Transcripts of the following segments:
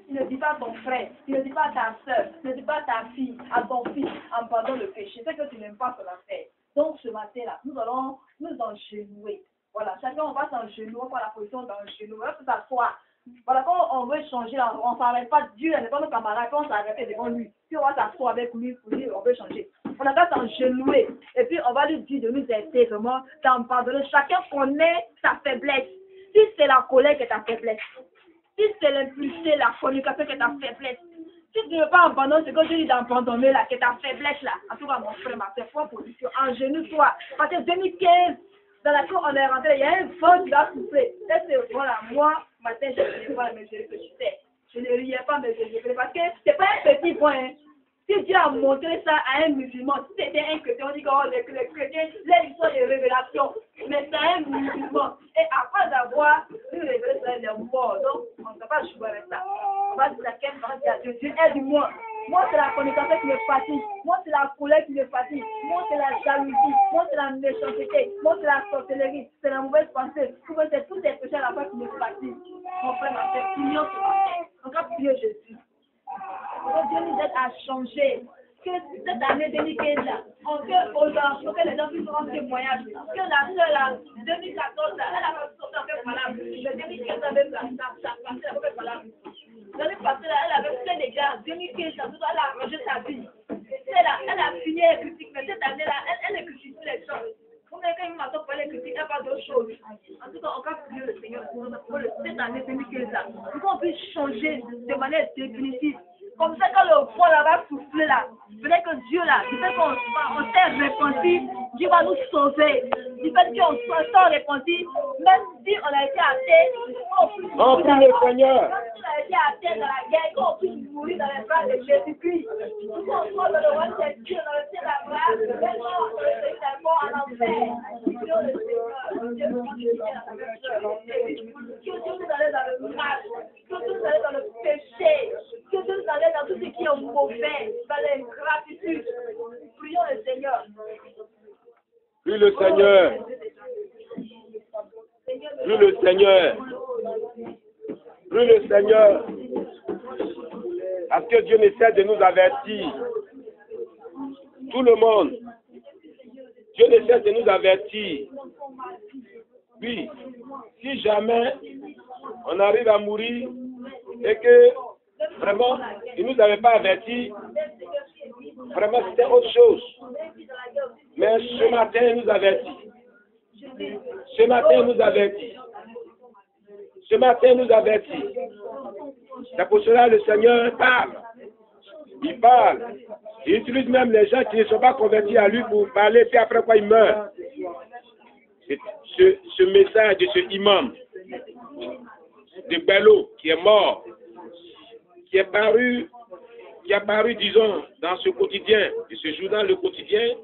il ne dit pas à ton frère, il ne dit pas à ta soeur, il ne dit pas à ta fille, à ton fils, en pardon le péché. C'est que tu n'aimes pas son affaire. Donc ce matin-là, nous allons nous engenouiller. Voilà, chacun on va s'engenouiller, on va la position d'engenouiller, on va s'asseoir. Voilà, quand on veut changer, on ne s'arrête pas, Dieu n'est pas nos camarades, quand on s'arrête devant lui, puis on va s'asseoir avec lui pour dire on veut changer. On a qu'à s'engenouiller, et puis on va lui dire de nous aider vraiment, d'en pardonner. Chacun connaît sa faiblesse. Si c'est la colère qui est ta faiblesse, si c'est l'impulsé, la fornication qui est ta faiblesse, si tu ne veux pas abandonner ce que je dis d'abandonner là, qui est ta faiblesse là, en tout cas mon frère, ma soeur, prends position, engenouille-toi. Parce que 2015, dans la cour on est rentré, il y a un vent qui va souffler. Et c'est voilà, moi, matin, je ne riais pas, mais je réfléchissais. Je ne riais pas, mais je réfléchissais. Parce que ce n'est pas un petit point. Hein. Si Dieu a montré ça à un musulman, si c'était un chrétien, on dit que oh, les chrétiens, les histoires de révélation, mais c'est un musulman. Et après avoir une révélation, il est mort. Donc, on ne peut pas jouer avec ça. On va dire à quelle partie à Dieu, Dieu aide-moi. Moi, c'est la communication qui me fatigue. Moi, c'est la colère qui me fatigue. Moi, c'est la jalousie. Moi, c'est la méchanceté. Moi, c'est la sorcellerie. C'est la mauvaise pensée. C'est tous ces péchés à la fois qui me fatiguent. Mon frère, ma soeur, prions ce matin. Encore prions Jésus. Que Dieu nous aide à changer. Que cette année 2015 là, que les gens puissent rendre témoignage. Que la soeur là, 2014 là, elle a pas sorti en fait valable. Le 2015 avait ça passé, elle a fait valable. L'année passée là, elle avait fait des gars. 2015 là, elle a arrangé sa vie. C'est là, elle a fini les critiques, mais cette année là, elle ne critique plus les choses. Vous savez, quand il m'a pour les critiques, elle parle d'autres choses. En tout cas, on va prier le Seigneur pour cette année 2015 là. Pour qu'on puisse changer de manière définitive. Comme ça, quand le froid là va souffler là, peut-être que Dieu là, du fait qu'on s'est repenti, Dieu va nous sauver. Du fait qu'on s'est repenti, même si on a été à terre, on prie le Seigneur. même si on a été à terre dans la guerre, qu'on puisse mourir dans les bras de Jésus-Christ. Nous qu'on soit dans le roi de Dieu, dans le ciel la grâce, maintenant, c'est mort en enfer. Dieu le Seigneur, Dieu nous allait dans le mal, que Dieu nous allait dans le péché, que Dieu nous allait dans tout ce qui est mauvais, dans l'ingratitude. Prions le Seigneur. Prie le Seigneur. Prie le Seigneur. Prie le Seigneur. Parce que Dieu essaie de nous avertir. Tout le monde. Dieu essaie de nous avertir. Oui, si jamais on arrive à mourir et que vraiment, il ne nous avait pas avertis, vraiment c'était autre chose. Mais ce matin, il nous avertit. Ce matin, il nous avertit. Ce matin, il nous avertit. C'est pour cela que le Seigneur parle. Il parle. Il utilise même les gens qui ne sont pas convertis à lui pour parler, puis après quoi il meurt. Ce message de ce imam de Bello qui est mort, qui a paru, disons, dans ce quotidien, de ce journal, le quotidien,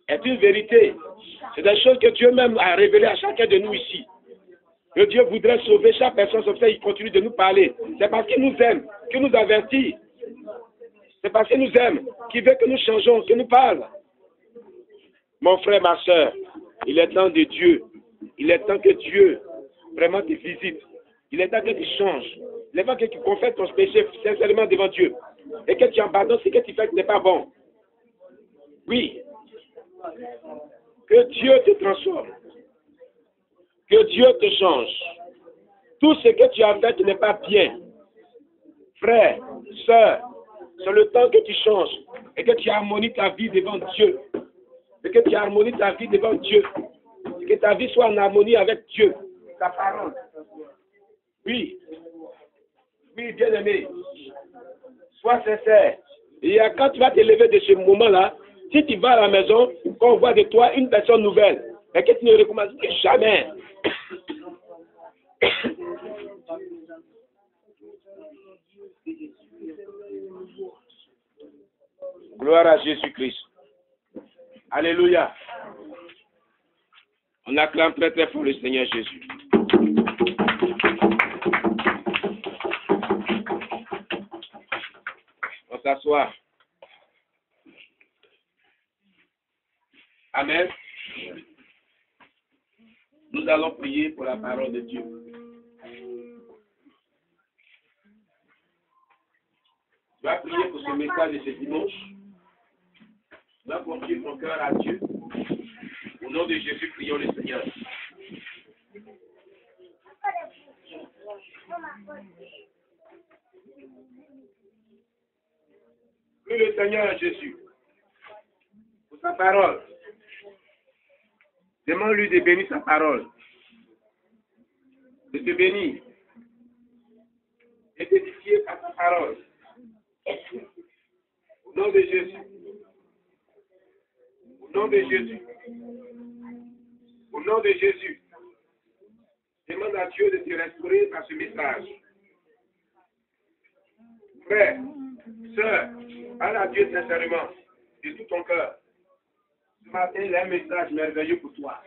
est une vérité. C'est des choses que Dieu même a révélées à chacun de nous ici. Que Dieu voudrait sauver chaque personne, comme ça il continue de nous parler. C'est parce qu'il nous aime, qu'il nous avertit. C'est parce qu'il nous aime, qu'il veut que nous changeons, qu'il nous parle. Mon frère, ma soeur, il est temps de Dieu. Il est temps que Dieu vraiment te visite. Il est temps que tu changes. Il est temps que tu confesses ton péché sincèrement devant Dieu. Et que tu abandonnes ce que tu fais qui n'est pas bon. Oui. Que Dieu te transforme. Que Dieu te change. Tout ce que tu as fait qui n'est pas bien. Frère, sœur, c'est le temps que tu changes. Et que tu harmonies ta vie devant Dieu. Et que tu harmonies ta vie devant Dieu. Et que ta vie soit en harmonie avec Dieu. Ta parole. Oui. Oui, bien-aimé. Sois sincère. Et quand tu vas te lever de ce moment-là, si tu vas à la maison, quand on voit de toi une personne nouvelle, et que tu ne recommences jamais. Gloire à Jésus-Christ. Alléluia. On acclame très très fort le Seigneur Jésus. On s'assoit. Amen. Nous allons prier pour la parole de Dieu. va prier pour ce message de ce dimanche. Tu vas confier ton cœur à Dieu. Au nom de Jésus, prions le Seigneur. Prie le Seigneur Jésus pour sa parole. Demande-lui de bénir sa parole, de te bénir, de t'édifier par sa parole. Au nom de Jésus. Au nom de Jésus. Au nom de Jésus. Demande à Dieu de te restaurer par ce message. Frère, sœur, parle à Dieu sincèrement, de tout ton cœur. Ce matin, il y a un message merveilleux pour toi.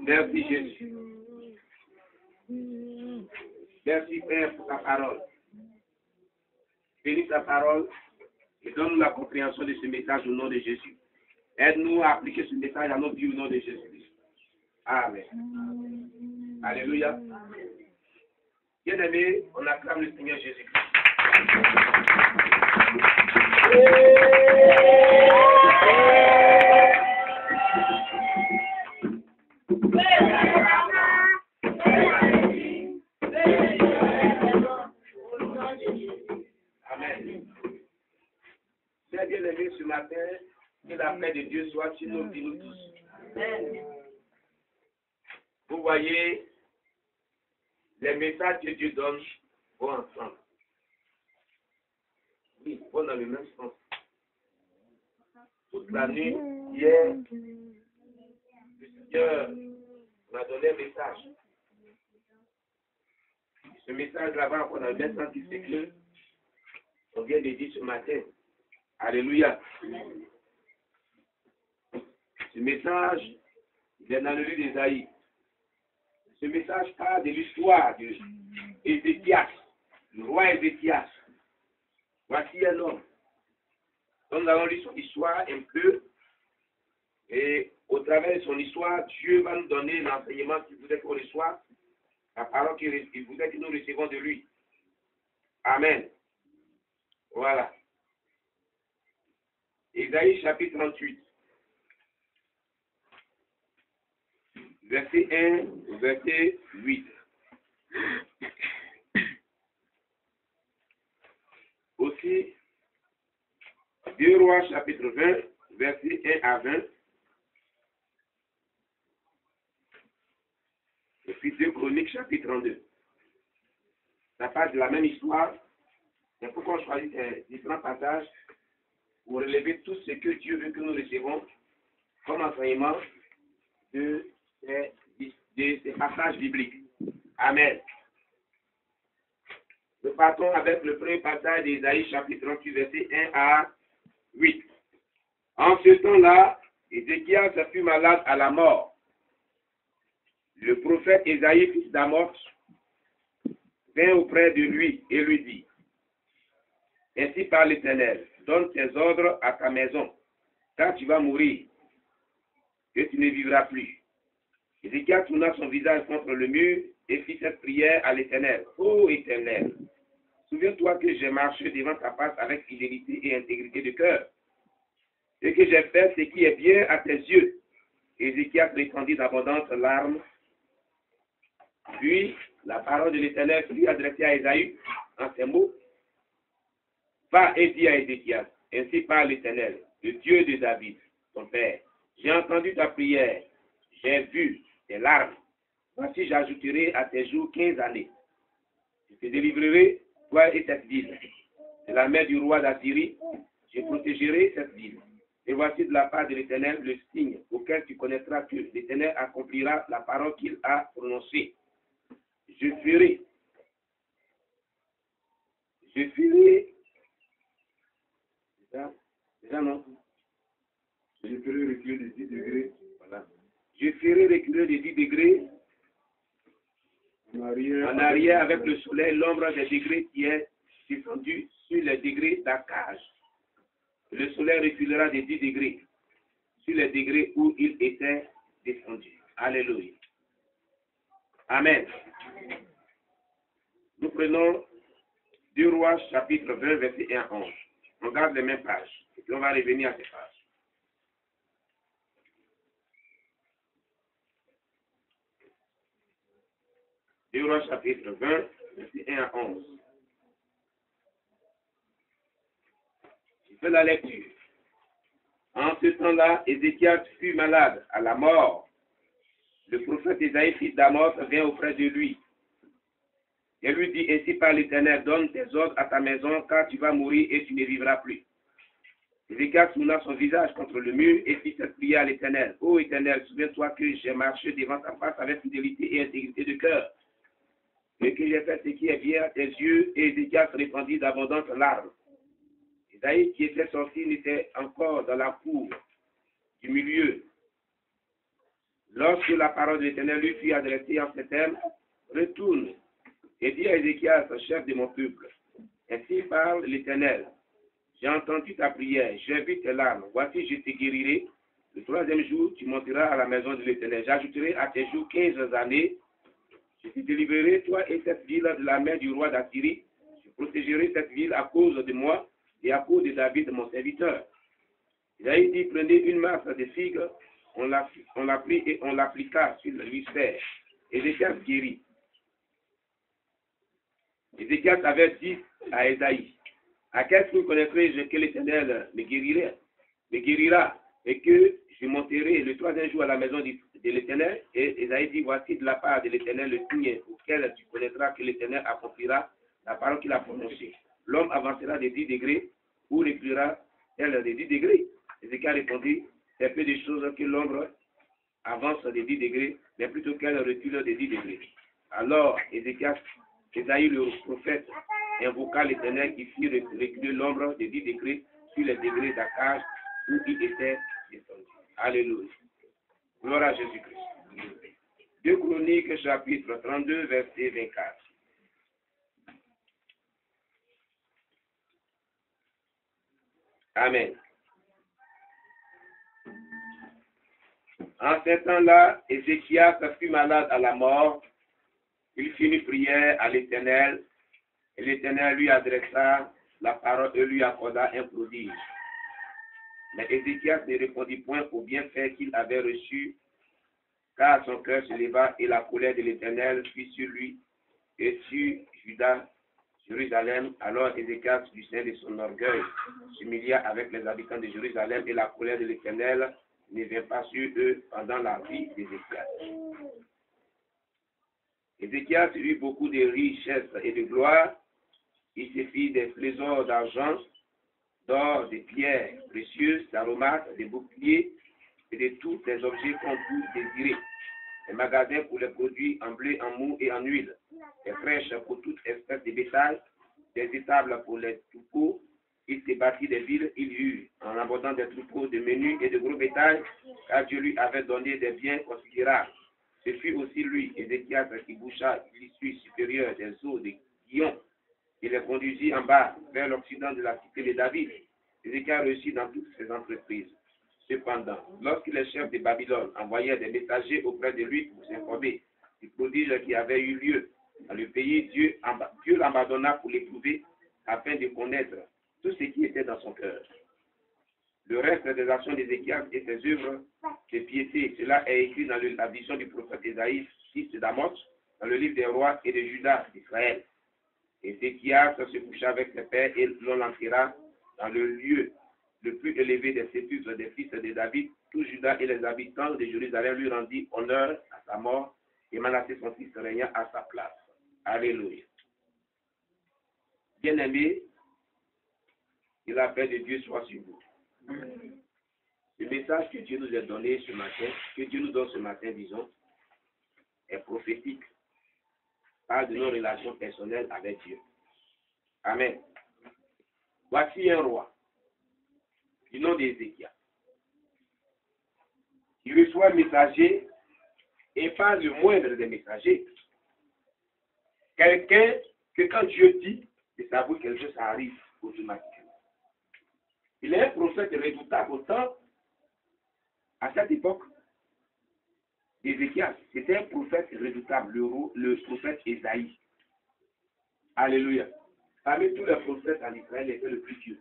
Merci Jésus. Merci Père pour ta parole. Bénis ta parole et donne-nous la compréhension de ce message au nom de Jésus. Aide-nous à appliquer ce message à notre vie au nom de Jésus. Amen. Alléluia. Bien-aimés, on acclame le Seigneur Jésus-Christ. Amen. Très bien-aimés, ce matin, que la paix de Dieu soit sur nos vies, nous tous. Vous voyez, les messages que Dieu donne vont ensemble. Oui, vont dans le même sens. Toute la nuit, hier, le Seigneur m'a donné un message. Ce message-là va encore dans le même sens qui c'est que on vient de dire ce matin. Alléluia. Ce message, il est dans le livre d'Ésaïe. Ce message parle de l'histoire d'Ézéchias, le roi Ézéchias. Voici un homme. Donc nous allons lire son histoire un peu. Et au travers de son histoire, Dieu va nous donner l'enseignement qu'il voudrait qu'on reçoive, la parole qu'il voudrait que nous recevons de lui. Amen. Voilà. Ésaïe chapitre 38. Verset 1, verset 8. Aussi, 2 Rois chapitre 20, verset 1 à 20. Et puis 2 Chroniques chapitre 32. Ça parle de la même histoire. Mais pourquoi on choisit différents passages pour relever tout ce que Dieu veut que nous recevons comme enseignement de ces passages bibliques. Amen. Nous partons avec le premier passage d'Ésaïe chapitre 38, verset 1 à 8. En ce temps-là, Ézéchias fut malade à la mort. Le prophète Ésaïe, fils d'Amoz, vint auprès de lui et lui dit: Ainsi parle l'Éternel, donne tes ordres à ta maison, car tu vas mourir, et tu ne vivras plus. Ézéchias tourna son visage contre le mur et fit cette prière à l'Éternel. Ô Éternel, souviens-toi que j'ai marché devant ta face avec fidélité et intégrité de cœur, et que j'ai fait ce qui est bien à tes yeux. Ézéchias répandit d'abondantes larmes. Puis la parole de l'Éternel fut adressée à Ésaïe en ces mots: Va et dis à Ézéchias, ainsi parle l'Éternel, le Dieu de David, ton père. J'ai entendu ta prière, j'ai vu tes larmes. Voici, j'ajouterai à tes jours 15 années. Je te délivrerai, toi et cette ville, de la main du roi d'Assyrie. Je protégerai cette ville. Et voici de la part de l'Éternel le signe auquel tu connaîtras que l'Éternel accomplira la parole qu'il a prononcée. Je ferai, c'est ça non? Je ferai reculer de 10 degrés. Voilà. Je ferai reculer de 10 degrés en arrière avec le soleil, l'ombre des degrés qui est descendu sur les degrés d'Akaj. Le soleil reculera de 10 degrés sur les degrés où il était descendu. Alléluia. Amen. Nous prenons 2 Rois, chapitre 20, verset 1 à 11. On garde les mêmes pages. Et puis on va revenir à ces pages. Deux Rois, chapitre 20, verset 1 à 11. Je fais la lecture. En ce temps-là, Ézéchias fut malade à la mort. Le prophète Isaïe, fils d'Amos, vient auprès de lui. Et lui dit, ainsi par l'Éternel, donne tes ordres à ta maison, car tu vas mourir et tu ne vivras plus. Ézéchias tourna son visage contre le mur et fit cette prière à l'Éternel. Ô Éternel, souviens-toi que j'ai marché devant ta face avec fidélité et intégrité de cœur, et que j'ai fait ce qui est bien à tes yeux. Et Ézéchias répandit d'abondantes larmes. Isaïe, qui était sorti, n'était encore dans la cour du milieu. Lorsque la parole de l'Éternel lui fut adressée en ces termes, retourne et dis à Ézéchias, chef de mon peuple, ainsi parle l'Éternel. J'ai entendu ta prière, j'ai vu tes larmes. Voici, je te guérirai. Le 3e jour, tu monteras à la maison de l'Éternel. J'ajouterai à tes jours 15 années. Je te délivrerai, toi et cette ville, de la main du roi d'Assyrie. Je protégerai cette ville à cause de moi et à cause de David, mon serviteur. Isaïe dit, prenez une masse de figues, on la prit et on l'appliqua sur le sphère. Ézéchias guérit. Ézéchias avait dit à Isaïe, à quel jour connaîtrai-je que l'Éternel me guérira et que je monterai le 3e jour à la maison de l'Éternel? Et Isaïe dit, voici de la part de l'Éternel le signe auquel tu connaîtras que l'Éternel accomplira la parole qu'il a prononcée. L'homme avancera de 10 degrés ou reculera-t-elle de 10 degrés? Ézéchias répondit, c'est peu de choses que l'ombre avance de 10 degrés, mais plutôt qu'elle recule de 10 degrés. Alors Isaïe le prophète invoqua l'Éternel qui fit reculer l'ombre de 10 degrés sur les degrés d'Akaj où il était descendu. Alléluia. Gloire à Jésus-Christ. 2 Chroniques, chapitre 32, verset 24. Amen. En ce temps-là, Ézéchias fut malade à la mort. Il fit une prière à l'Éternel, et l'Éternel lui adressa la parole et lui accorda un prodige. Mais Ézéchias ne répondit point au bienfait qu'il avait reçu, car son cœur se leva et la colère de l'Éternel fut sur lui et sur Juda, Jérusalem. Alors Ézéchias, du sein de son orgueil, s'humilia avec les habitants de Jérusalem, et la colère de l'Éternel ne vint pas sur eux pendant la vie d'Ézéchias. Ézéchias eut beaucoup de richesses et de gloire. Il se fit des trésors d'argent, d'or, de pierres précieuses, d'aromates, de boucliers et de tous les objets qu'on peut désirer. Des magasins pour les produits en blé, en mou et en huile. Des crèches pour toute espèce de bétail. Des étables pour les troupeaux. Il se bâtit des villes, il eut en abondant des troupeaux de menus et de gros bétail, car Dieu lui avait donné des biens considérables. Ce fut aussi lui, Ézéchias, qui boucha l'issue supérieure des eaux de Guillon. Il les conduisit en bas, vers l'occident de la cité de David. Ézéchias réussit dans toutes ses entreprises. Cependant, lorsque les chefs de Babylone envoyaient des messagers auprès de lui pour s'informer du prodige qui avait eu lieu dans le pays, Dieu l'abandonna pour l'éprouver afin de connaître tout ce qui était dans son cœur. Le reste des actions d'Ézéchias et ses œuvres de piété, cela est écrit dans la vision du prophète Isaïe, fils d'Amos, dans le livre des rois et de Juda d'Israël. Ézéchias se coucha avec ses pères et l'on l'enterra dans le lieu le plus élevé des sépulcres des fils de David. Tout Juda et les habitants de Jérusalem lui rendit honneur à sa mort, et Manassé son fils régna à sa place. Alléluia. Bien-aimés, que la paix de Dieu soit sur vous. Le message que Dieu nous a donné ce matin, que Dieu nous donne ce matin, disons, est prophétique. Parle de nos relations personnelles avec Dieu. Amen. Voici un roi, du nom d'Ézéchias. Il reçoit un messager et pas le moindre des messagers. Quelqu'un que quand Dieu dit, il s'avoue que quelque chose arrive automatiquement. Il est un prophète redoutable autant à cette époque d'Ézéchias. C'était un prophète redoutable, le prophète Isaïe. Alléluia. Parmi tous les prophètes en Israël, il était le plus pieux.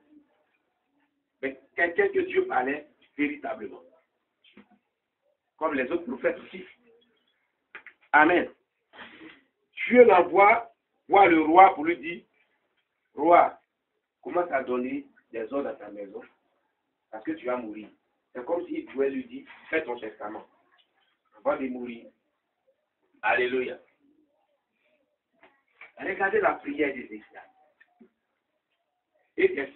Mais quelqu'un que Dieu parlait véritablement. Comme les autres prophètes aussi. Amen. Dieu l'envoie voir le roi pour lui dire, roi, commence à donner des ordres à ta maison parce que tu vas mourir. C'est comme si Dieu lui dit, fais ton testament avant de mourir. Alléluia. Regardez la prière des Écritures. Et c'est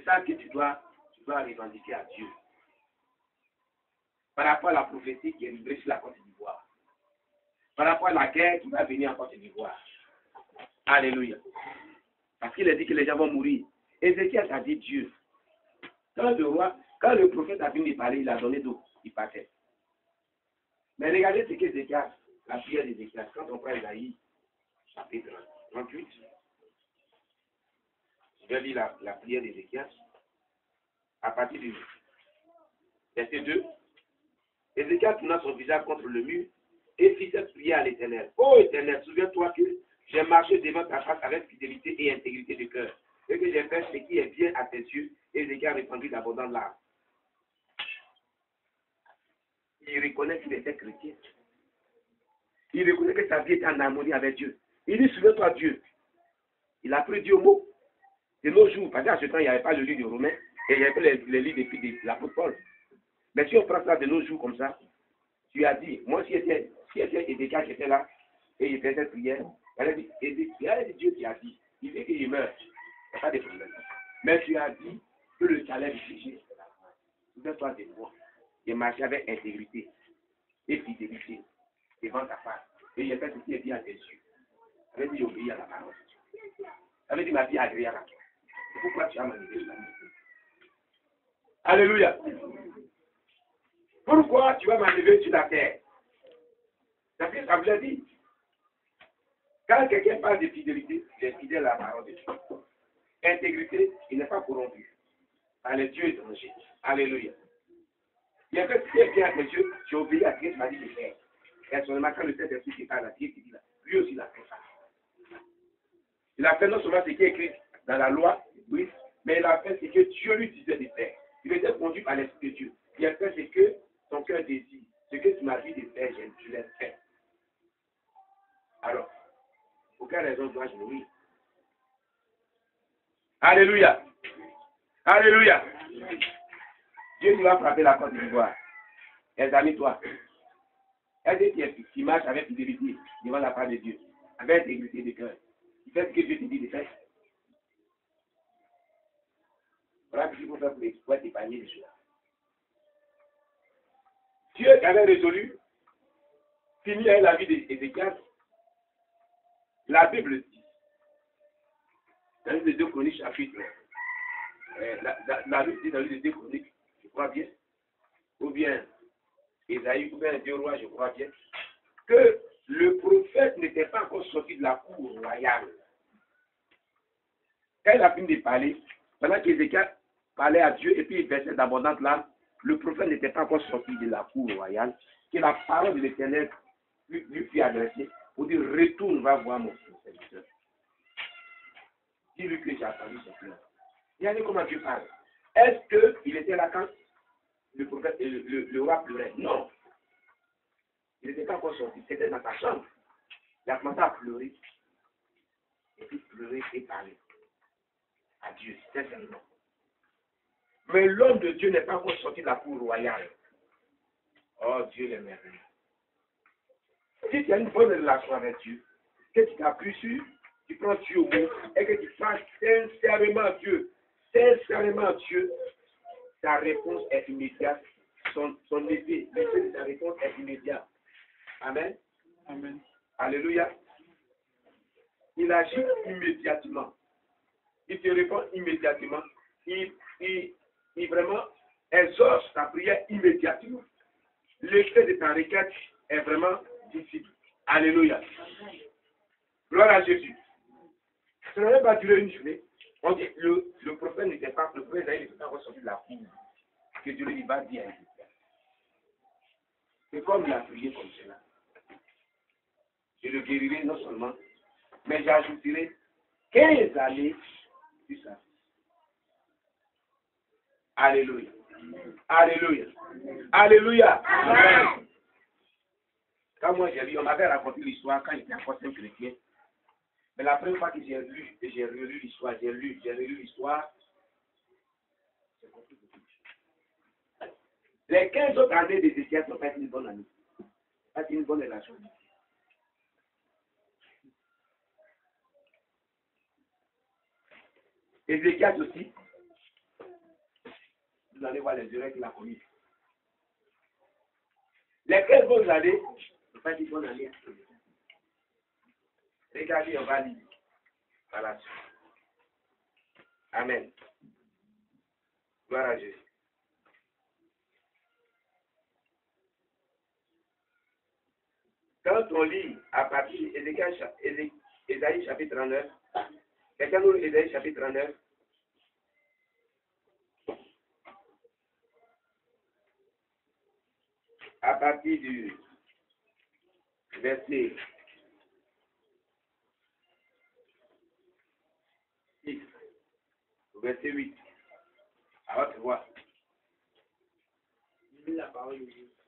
ça que tu dois revendiquer à Dieu. Par rapport à la prophétie qui est livrée sur la Côte d'Ivoire. Par rapport à la guerre qui va venir en Côte d'Ivoire. Alléluia. Parce qu'il a dit que les gens vont mourir. Ézéchiel a dit Dieu. Quand le prophète a fini de parler, il a donné d'eau. Il partait. Mais regardez ce qu'Ézéchiel, la prière d'Ézéchiel, quand on prend Isaïe, chapitre 38, je vais lire la prière d'Ézéchiel, à partir du verset 2. Ézéchiel tourna son visage contre le mur et fit cette prière à l'Éternel. Ô Éternel, souviens-toi que j'ai marché devant ta face avec fidélité et intégrité de cœur, et que j'ai fait ce qui est bien à tes yeux. Et Ézéchiel répandit d'abondantes larmes. Il reconnaît qu'il était chrétien. Il reconnaît que sa vie était en harmonie avec Dieu. Il dit, souviens-toi Dieu. Il a pris Dieu au mot. De nos jours, parce qu'à ce temps, il n'y avait pas le livre de Romains, et il n'y avait pas les livres de l'apôtre Paul. Mais si on prend ça de nos jours comme ça, tu as dit, moi si c'était Ézéchiel qui était là, et il faisait cette prière, il y a Dieu qui a dit, il dit qu'il meurt, il n'y a pas de problème. Mais tu as dit que le salaire du péché, c'est la mort. Souviens-toi de moi. J'ai marché avec intégrité et fidélité devant ta face. Et j'ai fait ce qui est bien à tes yeux. Ça veut dire obéir à la parole. Ça veut dire ma vie est agréable à toi. C'est pourquoi tu as manifesté la main. Alléluia. Pourquoi tu vas m'enlever sur la terre? Parce que ça voulait dire. Quand quelqu'un parle de fidélité, il est fidèle à la parole de Dieu. Intégrité, il n'est pas corrompu. Par les dieux étrangers. Alléluia. Il y a fait ce qui est bien à tes yeux, tu obéis à ce que tu m'as dit de faire. Personnellement, quand le Saint-Esprit qui parle à Dieu, qui dit là, lui aussi il a fait ça. Il a fait non seulement ce qui est écrit dans la loi, oui, mais il a fait ce que Dieu lui disait de faire. Il était conduit par l'Esprit de Dieu. Il a fait ce que son cœur désire. Ce que tu m'as dit de faire, tu l'as fait. Alors, pour quelle raison dois-je mourir? Alléluia. Alléluia. Dieu nous va frapper la Côte d'Ivoire. Examine-toi. Est-ce qui marche avec fidélité devant la part de Dieu, avec intégrité de cœur? Il fait ce que Dieu te dit de faire. Voilà ce qu'il faut faire pour t'épargner des choses. Dieu avait résolu, fini avec la vie d'Ézéchiel. La Bible dit, dans le livre de 2 Chroniques, chapitre, la Bible dit dans le livre de 2 Chroniques, je crois bien, ou bien Ésaïe, ou bien 2 Rois, je crois bien, que le prophète n'était pas encore sorti de la cour royale. Quand il a fini de parler, pendant qu'Ézéchiel parlait à Dieu et puis il versait d'abondantes larmes, le prophète n'était pas encore sorti de la cour royale, que la parole de l'Éternel lui fut adressée pour dire retourne, va voir mon serviteur. Dis-lui que j'ai attendu son pleur. Regardez comment Dieu parle. Est-ce qu'il était là quand le prophète, le roi pleurait? Non. Il n'était pas encore sorti. C'était dans sa chambre. Il a commencé à pleurer. Et puis pleurer et parler à Dieu, sincèrement. Mais l'homme de Dieu n'est pas encore sorti de la cour royale. Oh, Dieu est merveilleux. Si tu as une bonne relation avec Dieu, que tu t'appuies sur, tu prends Dieu au mot et que tu fasses sincèrement Dieu, ta réponse est immédiate. Son effet, l'effet de ta réponse est immédiat. Amen. Amen. Alléluia. Il agit immédiatement. Il te répond immédiatement. Il vraiment exauce ta prière immédiatement. L'effet de ta requête est vraiment visible. Alléluia. Gloire à Jésus. Ça n'avait pas duré une journée. On dit que le prophète n'était pas, le prophète n'était pas ressorti de la cour. Que Dieu lui va dire à Ézéchiel. C'est comme il a prié comme cela. Je le guérirai non seulement, mais j'ajouterai 15 années sur sa vie. Alléluia. Alléluia. Alléluia. Amen. Quand moi j'ai lu, on m'avait raconté l'histoire quand j'étais encore un chrétien. Mais la première fois que j'ai lu et j'ai relu l'histoire, j'ai relu l'histoire, j'ai compris beaucoup de choses. Les 15 autres années d'Ézéchias n'ont pas été une bonne année. Pas été une bonne relation. Ézéchias aussi, vous allez voir les erreurs qu'il a commises. Les 15 bonnes années n'ont pas été une bonne année. Regardez, on va lire. Voilà. Amen. Gloire à Jésus. Quand on lit à partir d'Ésaïe chapitre 39, quelqu'un nous lit Ésaïe chapitre 39. À partir du verset 6, verset 8, à votre voix.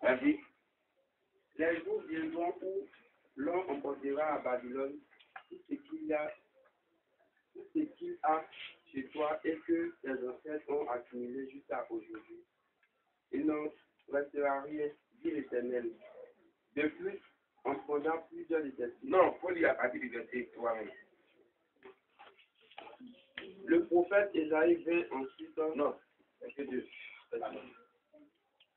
Vas-y. Les jours viendront où l'on emportera à Babylone tout ce qu'il a chez toi et que tes ancêtres ont accumulé jusqu'à aujourd'hui. Il n'en restera rien, dit l'Éternel. De plus, en prenant plusieurs de tes fils. Non, il faut lire à partir du verset 3. Le prophète Ésaïe vint ensuite. Non, verset 2.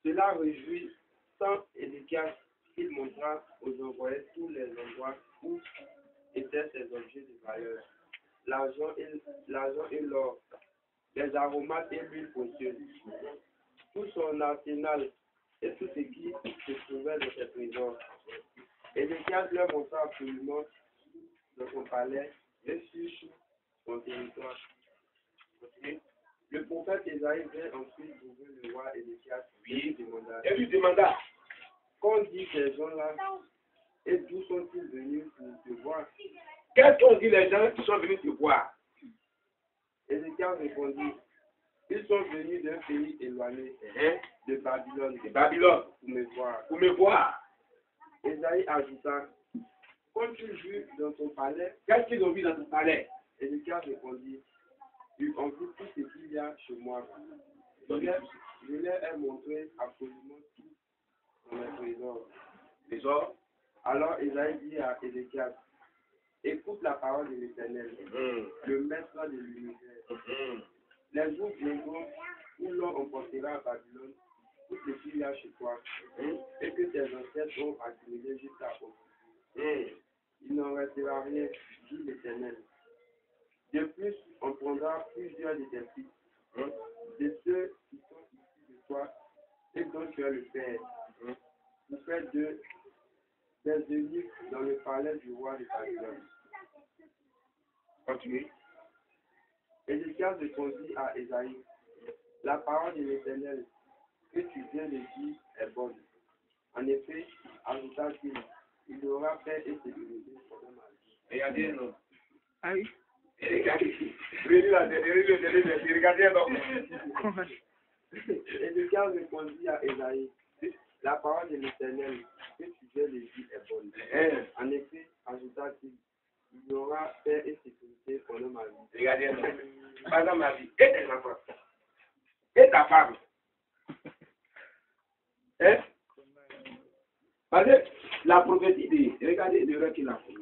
Cela réjouit tant Ézéchias qu'il montra aux envoyés tous les endroits où étaient ces objets de valeur, l'argent et l'or, les aromates et l'huile précieuse, tout son arsenal et tout ce qui se trouvait dans ses trésors. Ézéchias leur montra absolument dans son palais et sur son territoire. Le prophèt Ésaïe vint ensuite trouver le roi Ézéchias et lui demanda qu'ont dit ces gens-là et d'où sont-ils venus pour te voir? Qu'est-ce qu'ont dit les gens qui sont venus te voir? Ézéchias répondit, ils sont venus d'un pays éloigné, de Babylone, pour me voir. Pour me voir. Ésaïe ajouta, qu'ont-ils vu dans ton palais? Qu'est-ce qu'ils ont vu dans ton palais? Ézéchias répondit, ils ont vu tout ce qu'il y a chez moi. Je leur ai montré absolument tout dans mes trésors. Alors Ésaïe dit à Ézéchias, écoute la parole de l'Éternel, le maître de l'univers. Les jours viendront où l'on emportera à Babylone tout ce qu'il y a chez toi, et que tes ancêtres ont accumulé jusqu'à aujourd'hui. Il n'en restera rien, dit l'Éternel. De plus, on prendra plusieurs de tes fils, de ceux qui sont issus de toi et dont tu es le père, pour faire des eunuques dans le palais du roi de Babylone. Continuez. Ézéchias répondit à Ésaïe, la parole de l'Éternel que tu viens de dire est bonne. En effet, ajouta-t-il, il aura paix et sécurité pendant ma vie. Regardez, non. Ah oui. Regardez. Regardez, non. Ézéchias répondit à Ésaïe, la parole de l'Éternel que tu viens de dire est bonne. En effet, ajouta-t-il, il y aura paix et sécurité pendant ma vie. Regardez, non. Pendant ma vie. Et tes enfants. Et ta femme. Parce que la prophétie de, regardez l'erreur qu'il a fait.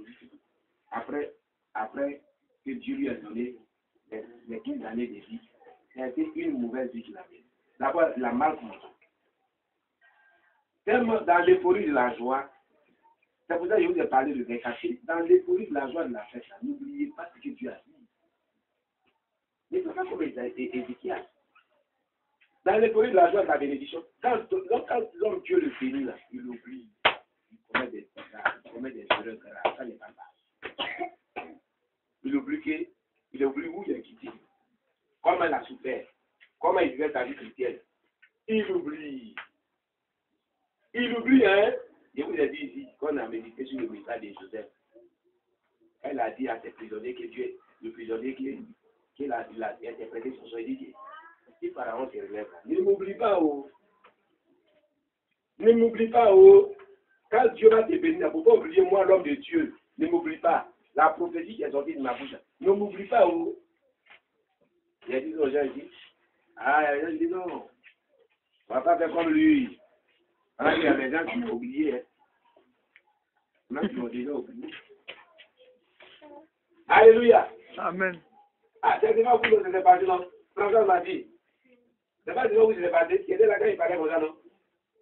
Après que Dieu lui a donné les 15 années de vie, c'était une mauvaise vie qu'il avait. D'abord, il a mal commencé. Tellement dans l'euphorie de la joie, c'est pour ça que je vous ai parlé de 24. Dans l'euphorie de la joie de la fête, n'oubliez pas ce que Dieu a dit. Mais c'est pas comme Ézéchias. Dans l'euphorie de la joie de la bénédiction, quand l'homme Dieu le bénit, là, il oublie. Il commet des erreurs graves. Ça n'est pas grave. Il oublie où il est quitté. Comment il a souffert. Comment il vivait sa vie chrétienne. Il oublie. Hein. Je vous ai dit ici qu'on a médité sur le message de Joseph. Elle a dit à ses prisonniers que Dieu, le prisonnier qui a interprété son songe, il dit, si Pharaon se relève, ne m'oublie pas, oh. Ne m'oublie pas, oh. Quand Dieu va te bénir, il ne faut pas oublier moi, l'homme de Dieu. Ne m'oublie pas. La prophétie qui est sortie de ma bouche. Ne m'oublie pas, oh. Il a dit aux gens, il dit, il dit non. On ne va pas faire comme lui. Alors, il y a des gens qui m'ont oublié. Hein. Même qui m'ont déjà oublié. Alléluia. Amen. Ah, c'est vraiment vous que c'est passé, non? François m'a dit. C'est pas dire où c'est passé. Qui était là quand il parlait comme ça, non?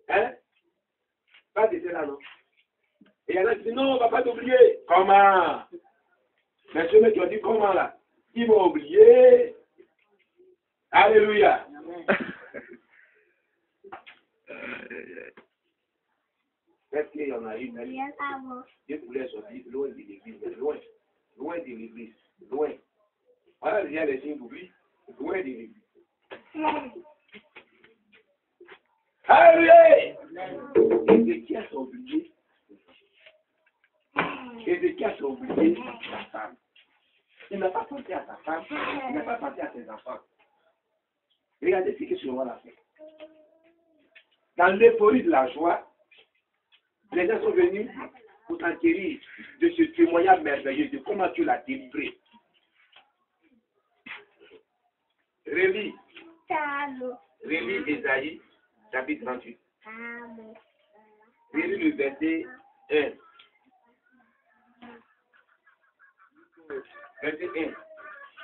Hein? Pas de là, non? Et il y en a qui disent, non, on ne va pas t'oublier. Comment? Mais ceux qui ont dit comment là? Ils m'ont oublié. Alléluia. Est-ce qu'il y en a une? Dieu voulait sortir loin de l'église, loin de l'église, loin. Voilà déjà les signes d'oubli, loin de l'église. Alléluia! Ézéchias a oublié. Ézéchias a oublié sa femme. Il n'a pas pensé à sa femme, il n'a pas pensé à ses enfants. Regardez ce que ce roi a fait. Dans l'euphorie de la joie, les gens sont venus pour s'enquérir de ce témoignage merveilleux, de comment tu l'as délivré. Relis Ésaïe, chapitre 38. Relis le verset 1. Verset 1.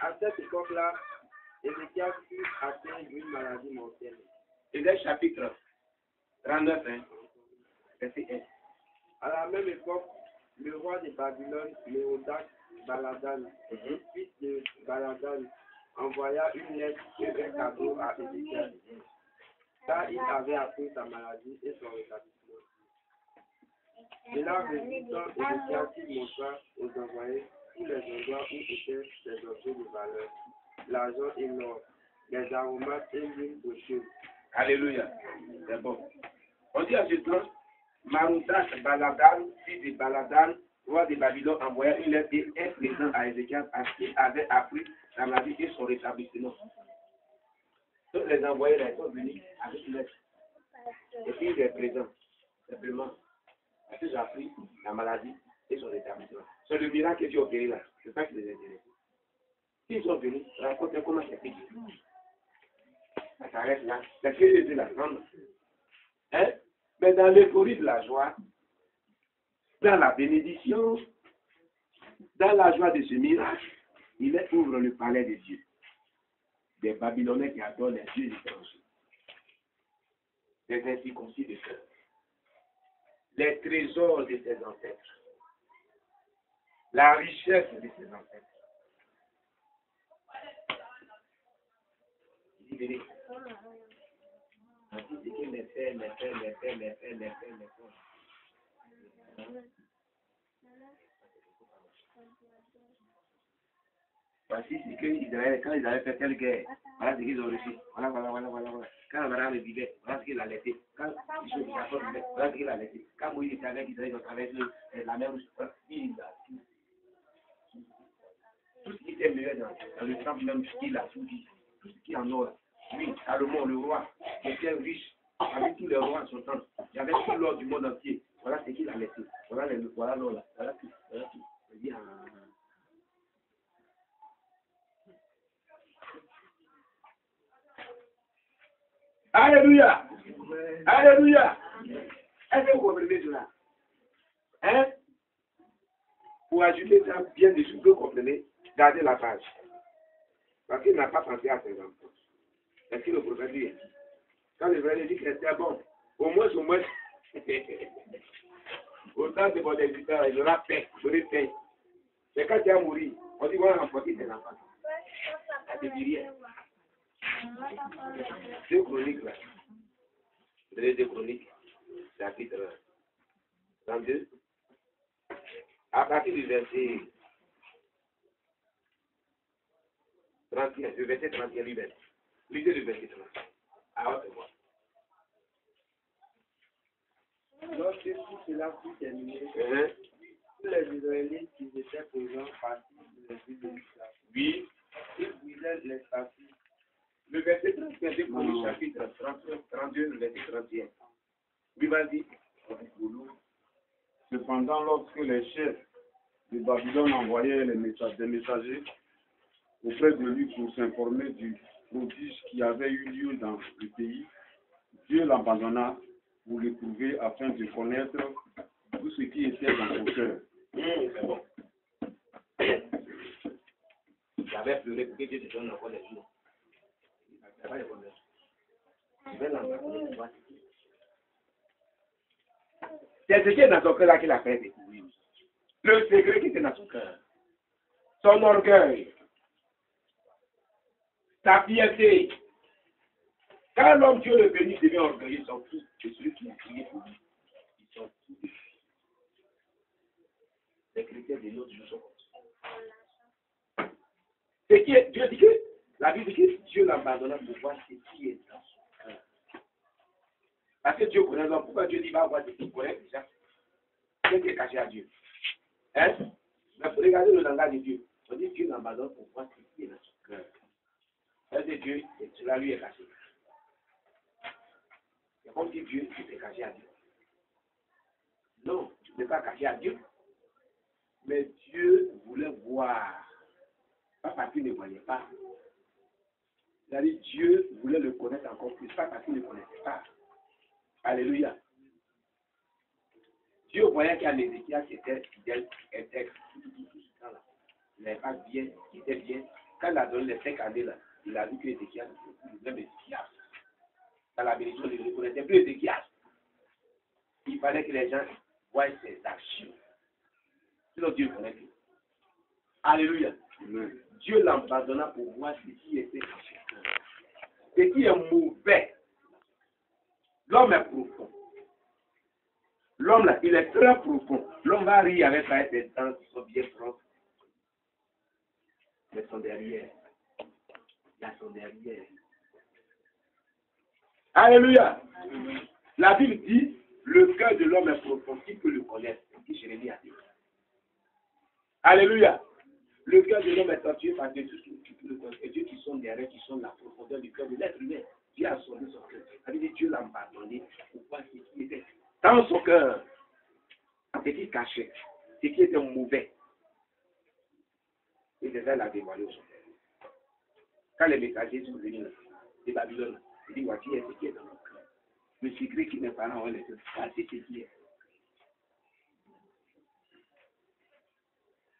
À cette époque-là, Ézéchias fut atteint d'une maladie mortelle. Ésaïe chapitre 39, hein. Verset 1. À la même époque, le roi de Babylone, Mérodach Baladan, fils de Baladan, envoya une lettre et un cadeau à Ézéchias, car il avait appris sa maladie et son rétablissement. De là résultant, Ézéchias montra aux envoyés tous les endroits où étaient les objets de valeur, l'argent et l'or, les aromates et l'huile précieuse. Alléluia. C'est bon. On dit à ce temps, Maroudash Baladan, fils de Baladan, roi de Babylone, envoya une lettre et un présent à Ézéchias parce qu'il avait appris la maladie et son rétablissement. Tous les envoyés là sont venus avec une lettre. Et puis il est présent, simplement. Parce que j'ai appris la maladie et son rétablissement. C'est le miracle que Dieu a opéré là. C'est ça qui les intéresse. S'ils sont venus, racontez comment c'est fait. Ça s'arrête là. C'est ce que Jésus l'a prendre. Hein? Mais dans l'euphorie de la joie, dans la bénédiction, dans la joie de ce miracle, il ouvre le palais de Dieu. Des Babyloniens qui adorent les dieux étrangers. Des incirconcis de cœur. Les trésors de ses ancêtres. La richesse de ses ancêtres. Il dit, venez. Ainsi, c'est que les faits. Voici ce qu'Israël, quand ils avaient fait telle guerre, voilà ce qu'ils ont reçu. Voilà. Quand Abraham vivait, voilà ce qu'il a laissé. Quand Jacob vivait, voilà ce qu'il a laissé. Quand Moïse était avec Israël, ils ont traversé la mer rouge. Tout ce qui était meilleur dans le temple même, il a tout dit. Tout ce qui est en or. Lui, Salomon, le roi, qui était riche, avec tous les rois en son temps. Il y avait tout l'or du monde entier. Voilà ce qu'il a laissé. Voilà l'or là. Voilà tout. Il dit, Alléluia! Alléluia! Est-ce que vous comprenez cela? Hein? Pour ajouter ça bien dessus, vous comprenez? Gardez la page. Parce qu'il n'a pas pensé à ses enfants. Est-ce que le prophète dit? Quand le prophète dit que c'était bon, au moins, autant de bon existant, il aura paix, il aura paix. Mais quand tu as mouru, on dit, on va remporter tes enfants. Ça ne te dit rien. 2 Chroniques là. Vous avez 2 Chroniques, chapitre 32. À partir du verset 31, le verset 31 lui-même. Lisez le verset 31. À votre voix. Lorsque tout cela fut terminé, tous les Israélites qui étaient présents partis de les villes de Juda. Oui. Ils brisaient les statues. Le verset 31 de Chroniques, chapitre 32, le verset 31. Oui, vas-y. Cependant, lorsque les chefs de Babylone envoyaient des messagers auprès de lui pour s'informer du prodige qui avait eu lieu dans le pays, Dieu l'abandonna pour l'éprouver afin de connaître tout ce qui était dans son cœur. C'est bon. J'avais pleuré pour que Dieu te donne encore des jours. C'est pas les problèmes. Je vais l'embrasser pour voir ce qui est. C'est ce qui est dans son cœur là qu'il a fait découvrir. Le secret qui était dans son cœur. Son orgueil. Sa piété. Quand l'homme Dieu le bénit devient orgueilleux, il s'en fout de celui qui a crié pour lui. Il s'en fout de lui. Les chrétiens de l'autre jour sont comme ça. C'est qui est, Dieu dit que, la Bible dit que Dieu l'abandonna pour voir ce qui est dans son cœur. Parce que Dieu connaît l'homme. Pourquoi Dieu dit va voir ce qu'il connaît déjà? Qu'est-ce qui est caché à Dieu? Hein? Mais il faut regarder le langage de Dieu. On dit Dieu l'abandonne pour voir ce qui est dans son cœur. C'est Dieu, et cela lui est caché. C'est comme si Dieu était caché à Dieu. Non, tu n'es pas caché à Dieu. Mais Dieu voulait voir. Pas parce qu'il ne voyait pas. C'est-à-dire Dieu voulait le connaître encore plus. Pas parce qu'il ne connaissait pas. Alléluia. Dieu voyait qu'à l'Ézéchias était fidèle, était tout ce temps-là. Il n'avait pas bien, il était bien. Quand il a donné les 5 années là, il a vu que Ézéchias était le même Ézéchias. Dans la bénédiction, il ne reconnaissait plus Ézéchias. Il fallait que les gens voient ses actions. Sinon Dieu connaît tout. Alléluia. Amen. Dieu l'abandonna pour voir ce qui était dans son cœur. Ce qui est mauvais. L'homme est profond. L'homme là, il est très profond. L'homme va rire avec ses dents qui sont bien propres. Mais son derrière. Il a son derrière. Alléluia. La Bible dit, le cœur de l'homme est profond. Qui peut le connaître? Dit Jérémie a dit. Alléluia. Le cœur de l'homme est torturé par Dieu qui peut le connaître. Et Dieu qui sont derrière, qui sont la profondeur du cœur de l'être humain. Dieu a sondé son cœur. Ça veut dire Dieu l'a abandonné pour voir ce qui était dans son cœur. Ce qui cachait, ce qui était mauvais. Et c'est ça l'a dévoilé au son cœur. Quand les messagers sont venus de Babylone, ils disent, voici ce qui est dans notre cœur. Le secret qui mes parents ont laissé, voici ce qui est.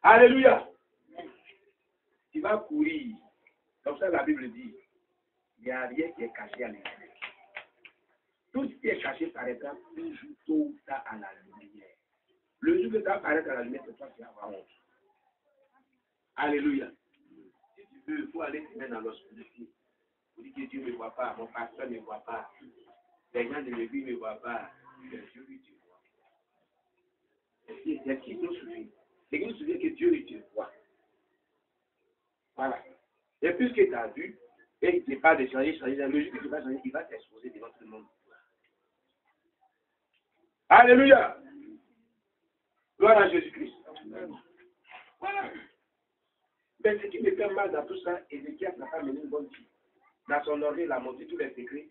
Alléluia. Tu vas courir. Comme ça la Bible dit, il n'y a rien qui est caché à l'éternel. Tout ce qui est caché paraîtra toujours tôt ou tard à la lumière. Le jour que ça apparaît à la lumière, c'est toi qui vas avoir honte. Alléluia. Si tu veux, il faut aller te mettre dans l'obscurité. Vous dites que Dieu ne me voit pas, mon pasteur ne me voit pas, les gens de l'église ne me voient pas. Mais Dieu lui te voit. C'est ce qui nous suffit. C'est qu'il nous suffit que Dieu lui te voit. Voilà. Et puisque tu as vu, et il n'est pas de changer, le jour que tu vas changer, il va t'exposer devant tout le monde. Alléluia. Gloire à Jésus-Christ. Voilà. Mais ce qui me fait mal dans tout ça, Ézéchias n'a pas mené une bonne vie. Dans son orgueil, il a montré tous les secrets.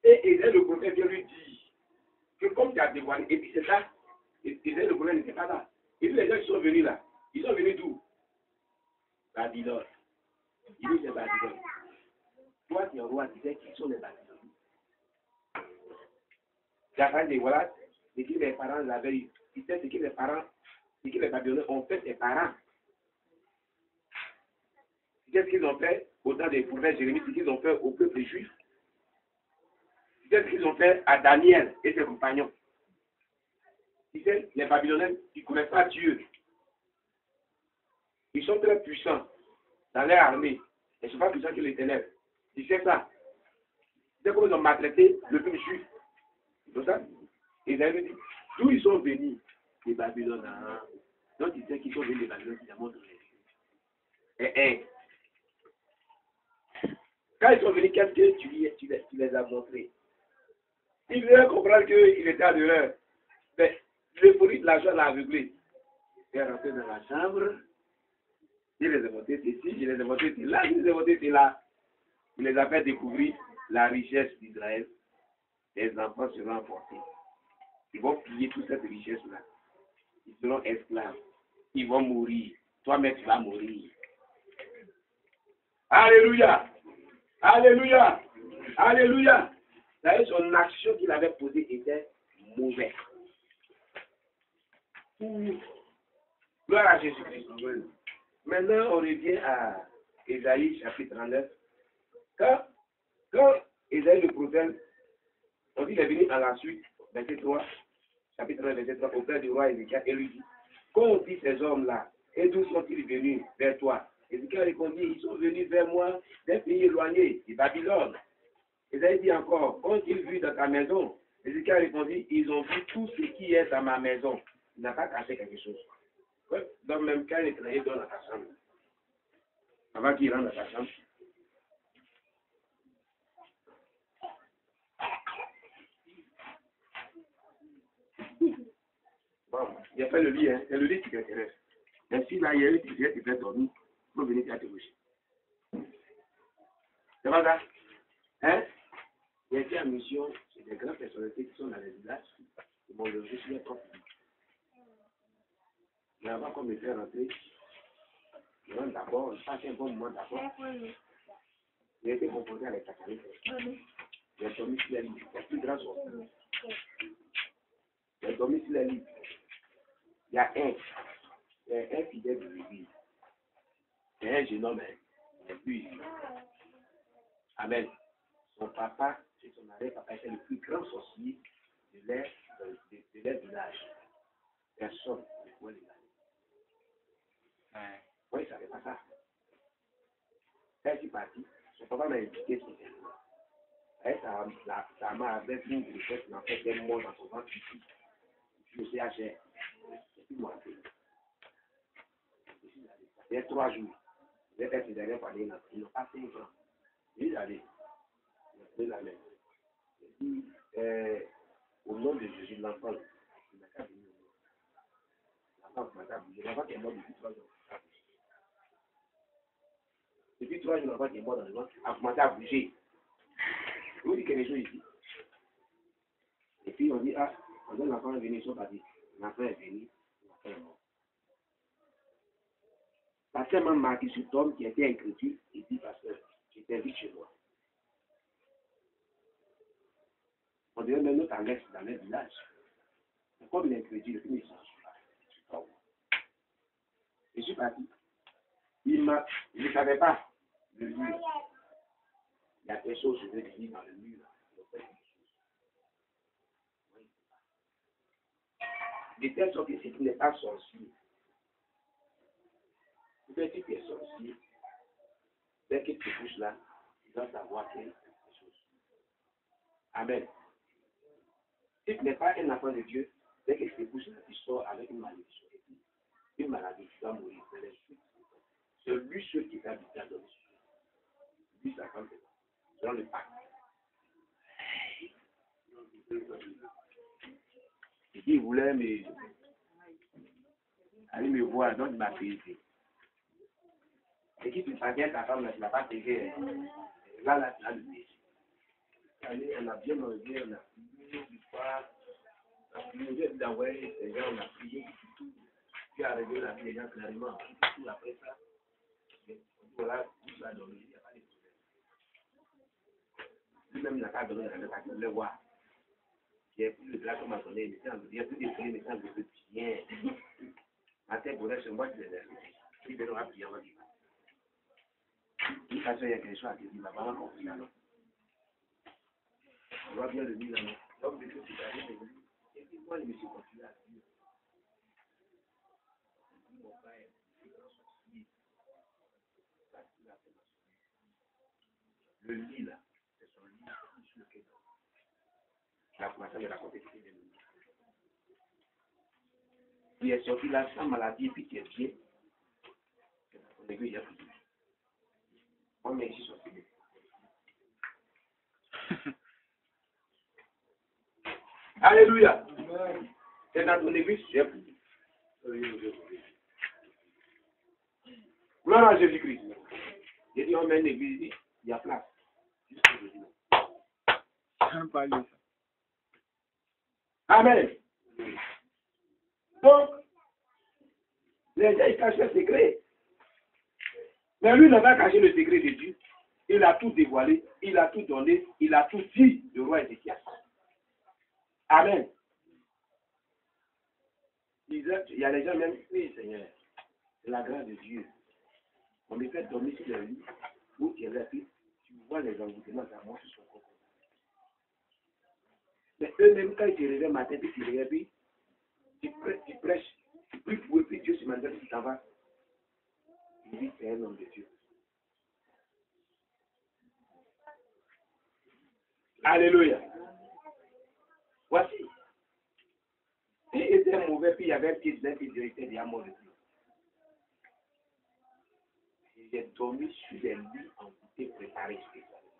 Et Ézéchias, le prophète, vient lui dire que comme tu as dévoilé, et puis c'est ça, Ézéchias, le prophète, n'était pas là. Et puis les gens qui sont venus là, ils sont venus d'où? Babylone. Il dit c'est Babylone. Toi, tu es roi, tu sais qui sont les Babyloniens. J'apprends des voilà, ce que les parents l'avaient eu. Tu sais ce que les parents, ce que les Babyloniens ont fait ses parents. Qu'est-ce qu'ils ont fait au temps des prophètes Jérémie, ce qu'ils ont fait au peuple juif. Qu'est-ce qu'ils ont fait à Daniel et ses compagnons. Tu sais, les Babyloniens, ils ne connaissent pas Dieu. Ils sont très puissants dans leur armée. Ils ne sont pas puissants que les ténèbres. Tu sais ça. C'est comme ils ont maltraité le peuple juif. C'est ça. Et ils avaient dit, d'où ils sont venus? Les Babyloniens. Donc ils sais qu'ils sont venus des Babyloniens, c'est la mort de Jésus. Quand ils sont venus, qu'est-ce que tu les as montrés? Ils voulaient comprendre qu'ils étaient à l'heure. Mais l'euphorie de l'argent l'a aveuglé. Il est rentré dans la chambre. Il les a montés ici, il les a montés là, il les a montés là. Il les a fait découvrir la richesse d'Israël. Les enfants seront emportés. Ils vont piller toute cette richesse-là. Ils seront esclaves. Ils vont mourir. Toi-même, tu vas mourir. Alléluia. Alléluia. Alléluia. D'ailleurs, son action qu'il avait posée était mauvaise. Gloire à Jésus-Christ. Maintenant, on revient à Ésaïe chapitre 39. Quand Ésaïe le prophète, on dit qu'il est venu à la suite, verset 3, chapitre 1, verset 3, auprès du roi Ézéchiel, et lui dit, qu'ont dit ces hommes-là, et d'où sont-ils venus vers toi? Ézéchiel répondit, ils sont venus vers moi d'un pays éloigné, de Babylone. Ésaïe dit encore, qu'ont-ils vu dans ta maison? Ézéchiel répondit, ils ont vu tout ce qui est dans ma maison. Il n'a pas caché quelque chose. Donc même quand il est dans ta chambre, avant qu'il rentre dans ta chambre, bon, il a fait le lit, hein. C'est le lit qui t'intéresse. Ainsi, là, il y a eu qui vient te faire dormir pour venir t'interroger. C'est pas ça? Hein? Il y a été en mission, c'est des grandes personnalités qui sont dans les villages, qui vont lever sur les propres. Mais avant qu'on me fait rentrer, je rentre d'abord, je passe un bon moment d'abord. Il a été confronté avec la carrière. Il a dormi sur la ligne. Il y a plus grand chose. Il a dormi sur la ligne. Il y a un fidèle de l'église. C'est un jeune homme, hein. Il est plus. Amen. Son papa, c'est son arrière-papa, c'est le plus grand sorcier de leur village. Personne ne pouvait les gagner. Oui, il ne savait pas ça. Quand il est parti, son papa m'a indiqué spécialement. Sa mère avait une grossesse, mais en fait, elle est morte dans son ventre ici. Je sais, c'est plus moi. Il y a 3 jours. Les pères se derrière parler, ils n'ont pas 5 ans. Ils allaient. Ils ont pris la main. Il dit, au nom de Jésus, l'enfant, il n'a qu'à venir. L'enfant n'a qu'à bouger. L'enfant qui est mort depuis 3 jours. Depuis 3 jours, l'enfant qui est mort dans le ventre a commencé à bouger. Je vous dis quelque chose ici. Et puis on dit, ah, quand l'enfant est venu, ils sont partis. L'enfant est venu, l'enfant est mort. Pasteur m'a marqué cet homme qui était incrédule et dit, pasteur, je t'invite chez moi. On dirait même notre annexe dans le village. Comme il est incrédule, il dit, je suis parti. Je ne savais pas le mur. Il y a quelque chose que je vais dire dans le mur. De telle sorte que si tu n'es pas sorcier, tu peux dire que tu es sorcier. Dès que tu touches là, tu dois savoir quelque chose. Amen. Si tu n'es pas un enfant de Dieu, dès que tu te couches là, tu sors avec une malédiction. Une maladie, tu dois mourir. C'est lui seul qui t'a habité dans le sud. Lui, ça compte. Dans le pacte. Il dit, il voulait aller me voir, donc il m'a payé. Et qui tu t'inquiètes, ta femme, tu ne l'as pas payé. Là, tu as le péché. On a bien mangé, on a prié du soir, on a prié d'envoyer les gens, on a prié tout. Puis arrivé, on a vu les gens clairement. Tout après ça, voilà, tout ça a donné, il n'y a pas de problème. Lui-même, il n'a pas donné la lettre, il voulait voir. Il n'y a plus de glace comme à donner, il n'y a plus de prix, mais ça ne veut rien. Ma tête, pour c'est moi qui l'ai laissé. Il donnera prier, on va dire. De toute façon, il y a quelque chose à te dire, ma maman compris là, non. On va bien le dire là, non. Donc, de tout ce qui arrive, et puis moi, je me suis continué à dire. Mon frère, je suis sorcier. Le lit là, c'est son lit sur lequel la commencé à me raconter ce qu'il est. Il est sorti là sans maladie, puis tu es bien. On est il y a plus de vie. Moi, mais je suis sorti. Alléluia. C'est dans ton église, j'ai plus. Gloire à Jésus-Christ. J'ai dit, on met une église ici, il y a place. Amen. Donc, les gens, ils cachent le secret. Mais lui, il n'a pas caché le secret de Dieu. Il a tout dévoilé, il a tout donné, il a tout dit, le roi Ézéchias. Amen. Il y a les gens même, oui Seigneur, c'est la grâce de Dieu. On me fait dormir sur le lit, où tu es là, puis tu vois les engoutements à moi sur son corps. Mais eux-mêmes, quand ils se réveillent matin, puis tu réveilles, puis tu prêches, tu pries pour eux, puis Dieu se manifeste, puis tu t'en vas. Il dit, c'est un homme de Dieu. Alléluia. Voici. S'il était mauvais, puis il y avait un petit nain qui était déjà mort de Dieu. Il est dormi sur des lits envoûtés préparés spécialement.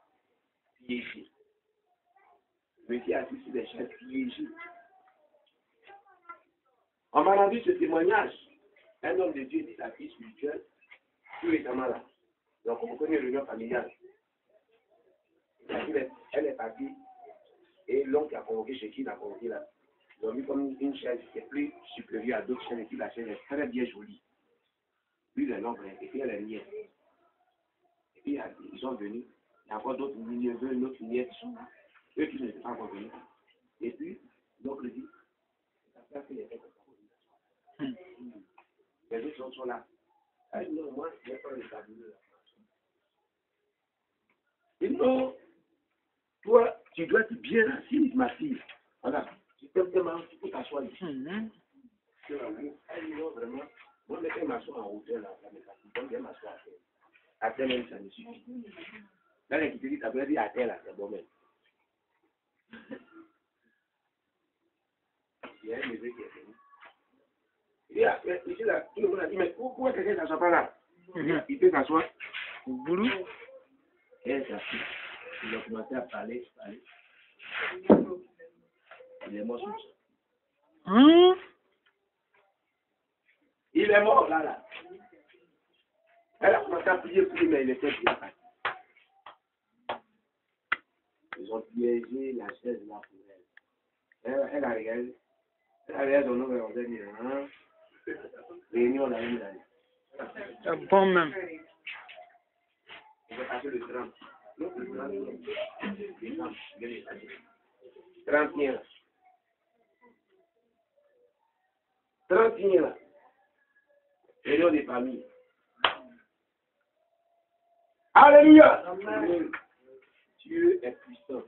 Piégés. Le monsieur assis sur des chaises piégées. On m'a rendu ce témoignage. Un homme de Dieu dit sa fille spirituelle, tout récemment là. Donc on connaît le réunion familiale. Elle est partie et l'oncle a convoqué chez qui il a convoqué là. Ils ont mis comme une chaise qui est plus supérieure à d'autres chaises et puis la chaise est très bien jolie. Lui, le nombre, et puis elle est nièce. Et puis ils sont venus. Il y a encore d'autres neveux, une autre nièce qui sont là. Eux qui ne sont pas encore venus. Et puis, l'oncle dit, ça fait que les fêtes sont là. Les autres sont là. Ah non, moi, je ne vais pas le tabouleux là. Et non, toi, tu dois être bien assis, ma fille. Voilà. Tu peux te demander si tu peux t'asseoir ici. C'est l'amour. Elle dit non, vraiment. Moi, je vais m'asseoir en hauteur là. Je vais m'asseoir à terre. À terre même, ça me suffit. Là, les qui te disent, tu as dit à terre là, c'est bon même. Il y a un neveu qui est venu. Il dit, après, ici là, tout le monde a dit, mais pourquoi quelqu'un ne s'assoit pas là? Il peut s'asseoir. Boulou. Et elle s'assoit. Il a commencé à parler. Il est mort sur ça. Il est mort là. Elle a commencé à prier pour lui, mais il était bien parti. Ils ont piégé la chaise là pour elle. Elle a regardé. Elle a regardé son nom et on a dit, hein? Réunion la même année. C'est bon même. On va passer le 30. 31 là. 31 là. Réunion des familles. Alléluia. Amen. Dieu est puissant.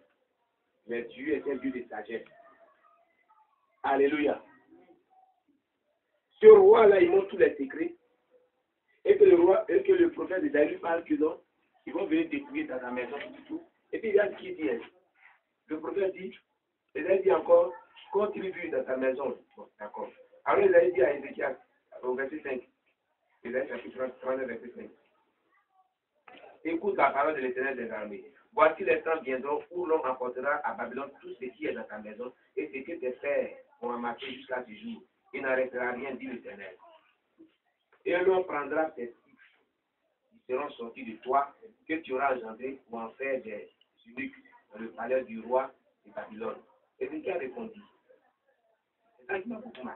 Mais Dieu est un Dieu de sagesse. Alléluia. Ce roi-là, il montre tous les secrets. Et que le prophète de David parle que non, ils vont venir dépouiller dans ta maison, tout. Et puis il y a ce qui dit. Le prophète dit, il dit encore, contribue dans ta maison. Bon, d'accord. Alors il a dit à Ézéchias, au verset 5. Ésaïe chapitre 39, verset 5. Écoute la parole de l'Éternel des armées. Voici les temps viendront où l'on emportera à Babylone tout ce qui est dans ta maison et ce que tes frères ont amassé jusqu'à ce jour. Il n'en restera rien, dit l'Éternel. Et l'on prendra tes fils qui seront sortis de toi, que tu auras engendré pour en faire des eunuques dans le palais du roi de Babylone. Et Ézéchias répondit, c'est ça qui m'a beaucoup marqué.